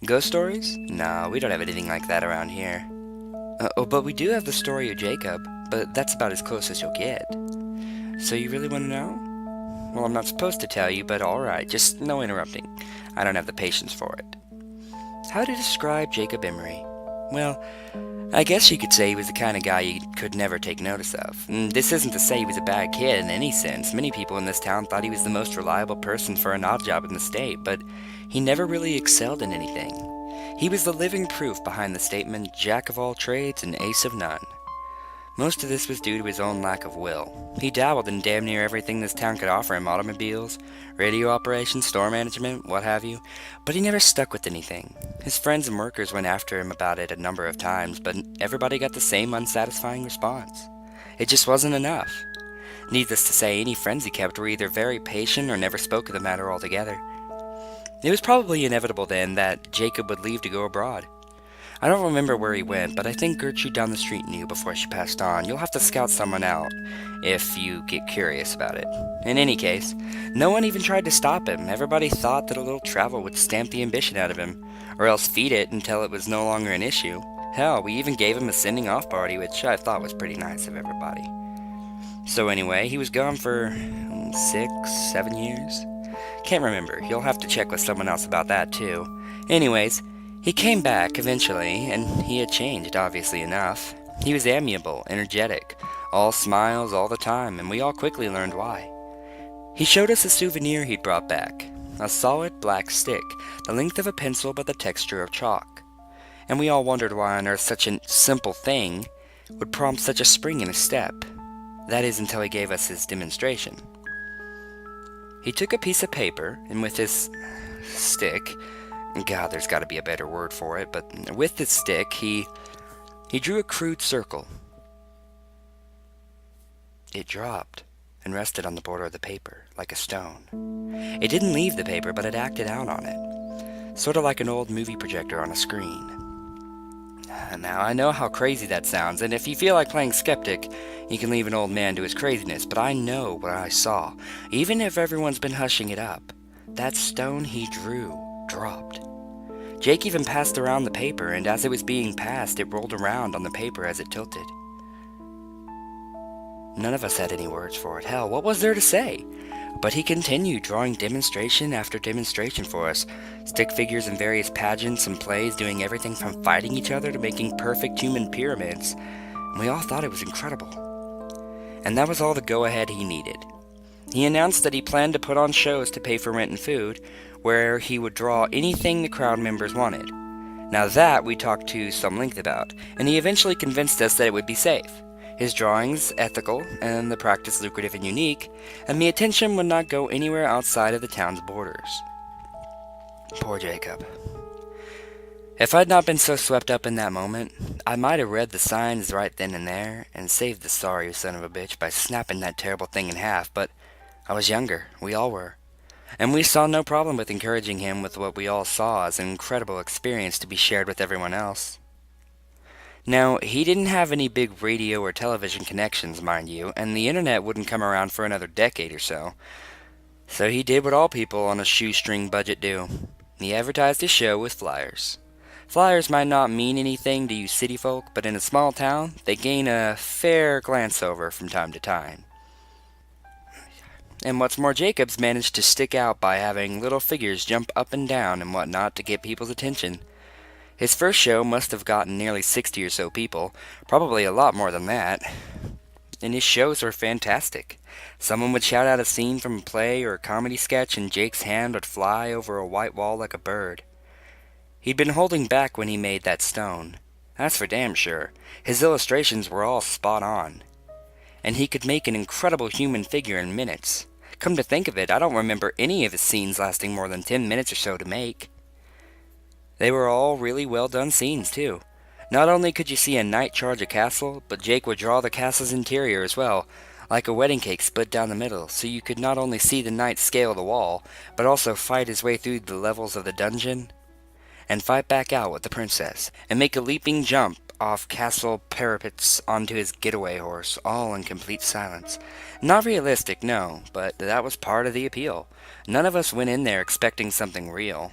Ghost stories? No, we don't have anything like that around here. Oh, but we do have the story of Jacob, but that's about as close as you'll get. So you really want to know? Well, I'm not supposed to tell you, but alright, just no interrupting. I don't have the patience for it. How to describe Jacob Emory? Well, I guess you could say he was the kind of guy you could never take notice of. This isn't to say he was a bad kid in any sense. Many people in this town thought he was the most reliable person for an odd job in the state, but he never really excelled in anything. He was the living proof behind the statement, Jack of all trades and ace of none. Most of this was due to his own lack of will. He dabbled in damn near everything this town could offer him: automobiles, radio operations, store management, what have you, but he never stuck with anything. His friends and workers went after him about it a number of times, but everybody got the same unsatisfying response. It just wasn't enough. Needless to say, any friends he kept were either very patient or never spoke of the matter altogether. It was probably inevitable then that Jacob would leave to go abroad. I don't remember where he went, but I think Gertrude down the street knew before she passed on. You'll have to scout someone out if you get curious about it. In any case, no one even tried to stop him. Everybody thought that a little travel would stamp the ambition out of him, or else feed it until it was no longer an issue. Hell, we even gave him a sending off party, which I thought was pretty nice of everybody. So anyway, he was gone for 6, 7 years. Can't remember. You'll have to check with someone else about that too. Anyways, he came back eventually, and he had changed, obviously enough. He was amiable, energetic, all smiles all the time, and we all quickly learned why. He showed us a souvenir he'd brought back, a solid black stick, the length of a pencil but the texture of chalk. And we all wondered why on earth such a simple thing would prompt such a spring in his step. That is, until he gave us his demonstration. He took a piece of paper, and with his stick, God, there's got to be a better word for it, but with his stick, he drew a crude circle. It dropped and rested on the border of the paper, like a stone. It didn't leave the paper, but it acted out on it, sort of like an old movie projector on a screen. Now, I know how crazy that sounds, and if you feel like playing skeptic, you can leave an old man to his craziness, but I know what I saw, even if everyone's been hushing it up. That stone he drew dropped. Jake even passed around the paper, and as it was being passed, it rolled around on the paper as it tilted. None of us had any words for it. Hell, what was there to say? But he continued drawing demonstration after demonstration for us, stick figures in various pageants and plays, doing everything from fighting each other to making perfect human pyramids. And we all thought it was incredible. And that was all the go-ahead he needed. He announced that he planned to put on shows to pay for rent and food, where he would draw anything the crowd members wanted. Now that we talked to some length about, and he eventually convinced us that it would be safe. His drawings ethical, and the practice lucrative and unique, and the attention would not go anywhere outside of the town's borders. Poor Jacob. If I'd not been so swept up in that moment, I might have read the signs right then and there, and saved the sorry son of a bitch by snapping that terrible thing in half, but I was younger, we all were, and we saw no problem with encouraging him with what we all saw as an incredible experience to be shared with everyone else. Now, he didn't have any big radio or television connections, mind you, and the internet wouldn't come around for another decade or so. So he did what all people on a shoestring budget do. He advertised his show with flyers. Flyers might not mean anything to you city folk, but in a small town, they gain a fair glance over from time to time. And what's more, Jacobs managed to stick out by having little figures jump up and down and whatnot to get people's attention. His first show must have gotten nearly 60 or so people, probably a lot more than that. And his shows were fantastic. Someone would shout out a scene from a play or a comedy sketch, and Jake's hand would fly over a white wall like a bird. He'd been holding back when he made that stone. That's for damn sure. His illustrations were all spot on. And he could make an incredible human figure in minutes. Come to think of it, I don't remember any of his scenes lasting more than 10 minutes or so to make. They were all really well done scenes, too. Not only could you see a knight charge a castle, but Jake would draw the castle's interior as well, like a wedding cake split down the middle, so you could not only see the knight scale the wall, but also fight his way through the levels of the dungeon, and fight back out with the princess, and make a leaping jump off castle parapets onto his getaway horse, all in complete silence. Not realistic, no, but that was part of the appeal. None of us went in there expecting something real.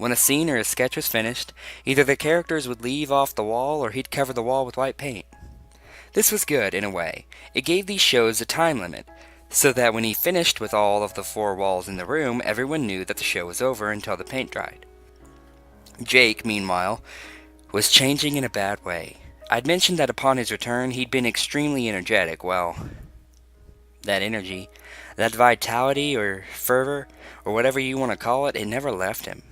When a scene or a sketch was finished, either the characters would leave off the wall or he'd cover the wall with white paint. This was good, in a way. It gave these shows a time limit, so that when he finished with all of the four walls in the room, everyone knew that the show was over until the paint dried. Jake, meanwhile, was changing in a bad way. I'd mentioned that upon his return, he'd been extremely energetic. Well, that energy, that vitality or fervor, or whatever you want to call it, it never left him.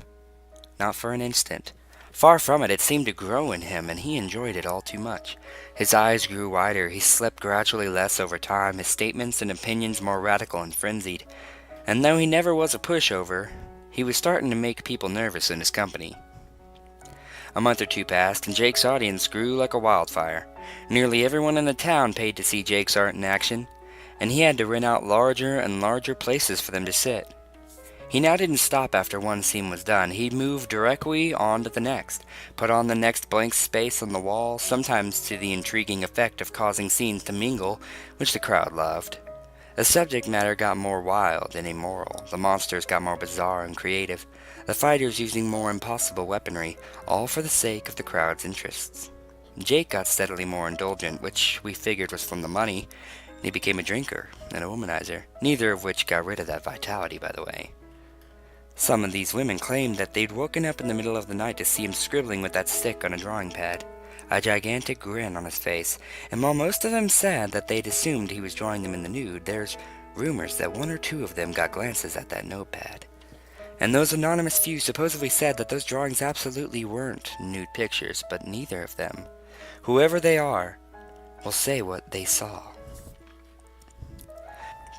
Not for an instant. Far from it, it seemed to grow in him, and he enjoyed it all too much. His eyes grew wider, he slept gradually less over time, his statements and opinions more radical and frenzied. And though he never was a pushover, he was starting to make people nervous in his company. A month or two passed, and Jake's audience grew like a wildfire. Nearly everyone in the town paid to see Jake's art in action, and he had to rent out larger and larger places for them to sit. He now didn't stop after one scene was done. He moved directly on to the next, put on the next blank space on the wall, sometimes to the intriguing effect of causing scenes to mingle, which the crowd loved. The subject matter got more wild and immoral. The monsters got more bizarre and creative. The fighters using more impossible weaponry, all for the sake of the crowd's interests. Jake got steadily more indulgent, which we figured was from the money, and he became a drinker and a womanizer, neither of which got rid of that vitality, by the way. Some of these women claimed that they'd woken up in the middle of the night to see him scribbling with that stick on a drawing pad, a gigantic grin on his face, and while most of them said that they'd assumed he was drawing them in the nude, there's rumors that one or two of them got glances at that notepad. And those anonymous few supposedly said that those drawings absolutely weren't nude pictures, but neither of them, whoever they are, will say what they saw.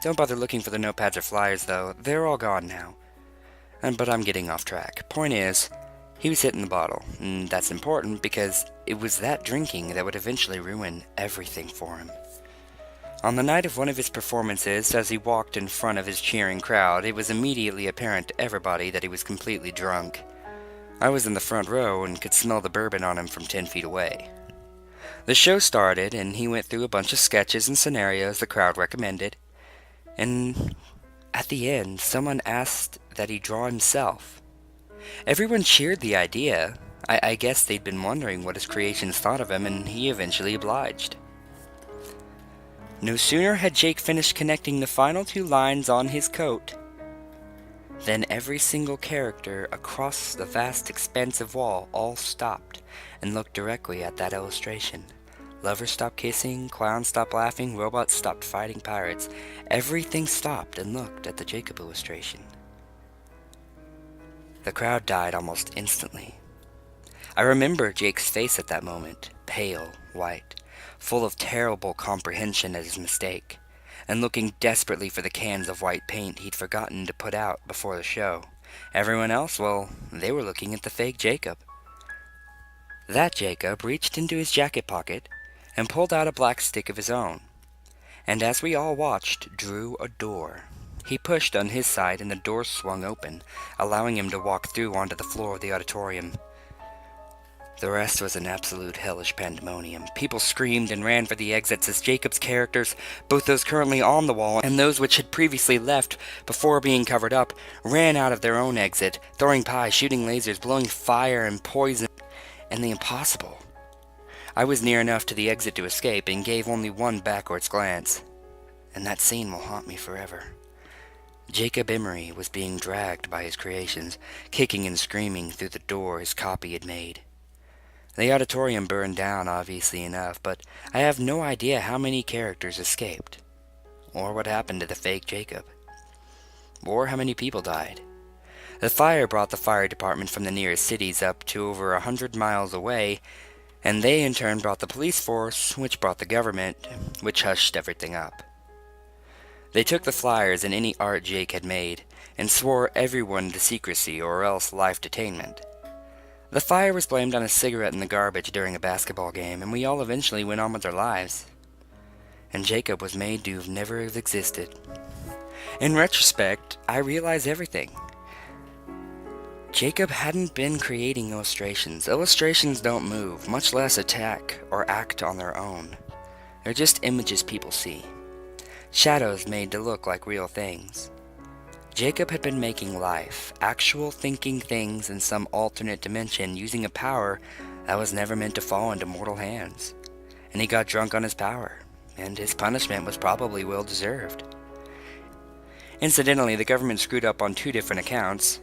Don't bother looking for the notepads or flyers, though. They're all gone now. But I'm getting off track. Point is, he was hitting the bottle, and that's important because it was that drinking that would eventually ruin everything for him. On the night of one of his performances, as he walked in front of his cheering crowd, it was immediately apparent to everybody that he was completely drunk. I was in the front row and could smell the bourbon on him from 10 feet away. The show started, and he went through a bunch of sketches and scenarios the crowd recommended, and at the end, someone asked that he draw himself. Everyone cheered the idea. I guess they'd been wondering what his creations thought of him, and he eventually obliged. No sooner had Jake finished connecting the final two lines on his coat than every single character across the vast expansive wall all stopped and looked directly at that illustration. Lovers stopped kissing, clowns stopped laughing, robots stopped fighting pirates. Everything stopped and looked at the Jacob illustration. The crowd died almost instantly. I remember Jake's face at that moment, pale, white, full of terrible comprehension at his mistake, and looking desperately for the cans of white paint he'd forgotten to put out before the show. Everyone else, well, they were looking at the fake Jacob. That Jacob reached into his jacket pocket and pulled out a black stick of his own, and as we all watched, drew a door. He pushed on his side and the door swung open, allowing him to walk through onto the floor of the auditorium. The rest was an absolute hellish pandemonium. People screamed and ran for the exits as Jacob's characters, both those currently on the wall and those which had previously left before being covered up, ran out of their own exit, throwing pies, shooting lasers, blowing fire and poison, and the impossible. I was near enough to the exit to escape and gave only one backwards glance, and that scene will haunt me forever. Jacob Emory was being dragged by his creations, kicking and screaming through the door his copy had made. The auditorium burned down, obviously enough, but I have no idea how many characters escaped, or what happened to the fake Jacob, or how many people died. The fire brought the fire department from the nearest cities up to over 100 miles away, and they in turn brought the police force, which brought the government, which hushed everything up. They took the flyers and any art Jake had made, and swore everyone to secrecy or else life detainment. The fire was blamed on a cigarette in the garbage during a basketball game, and we all eventually went on with our lives. And Jacob was made to have never have existed. In retrospect, I realize everything. Jacob hadn't been creating illustrations. Illustrations don't move, much less attack or act on their own. They're just images people see. Shadows made to look like real things. Jacob had been making life, actual thinking things in some alternate dimension using a power that was never meant to fall into mortal hands. And he got drunk on his power, and his punishment was probably well deserved. Incidentally, the government screwed up on 2 different accounts.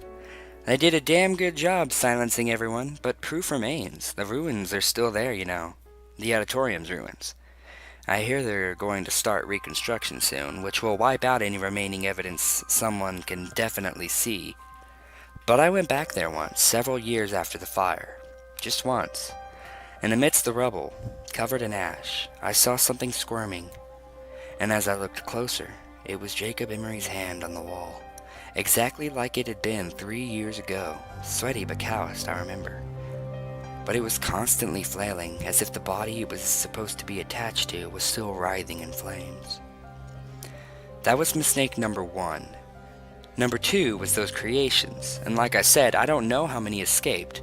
They did a damn good job silencing everyone, but proof remains. The ruins are still there, you know. The auditorium's ruins. I hear they're going to start reconstruction soon, which will wipe out any remaining evidence someone can definitely see. But I went back there once, several years after the fire. Just once. And amidst the rubble, covered in ash, I saw something squirming. And as I looked closer, it was Jacob Emory's hand on the wall. Exactly like it had been 3 years ago. Sweaty but calloused, I remember. But it was constantly flailing, as if the body it was supposed to be attached to was still writhing in flames. That was mistake number 1. Number 2 was those creations, and like I said, I don't know how many escaped,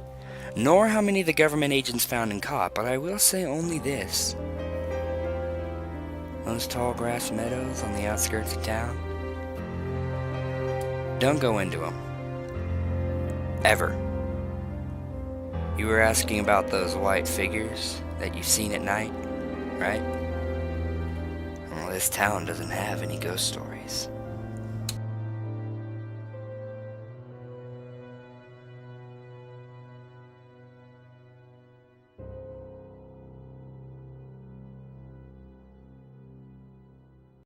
nor how many the government agents found and caught, but I will say only this. Those tall grass meadows on the outskirts of town, don't go into them. Ever. You were asking about those white figures that you've seen at night, right? Well, this town doesn't have any ghost stories.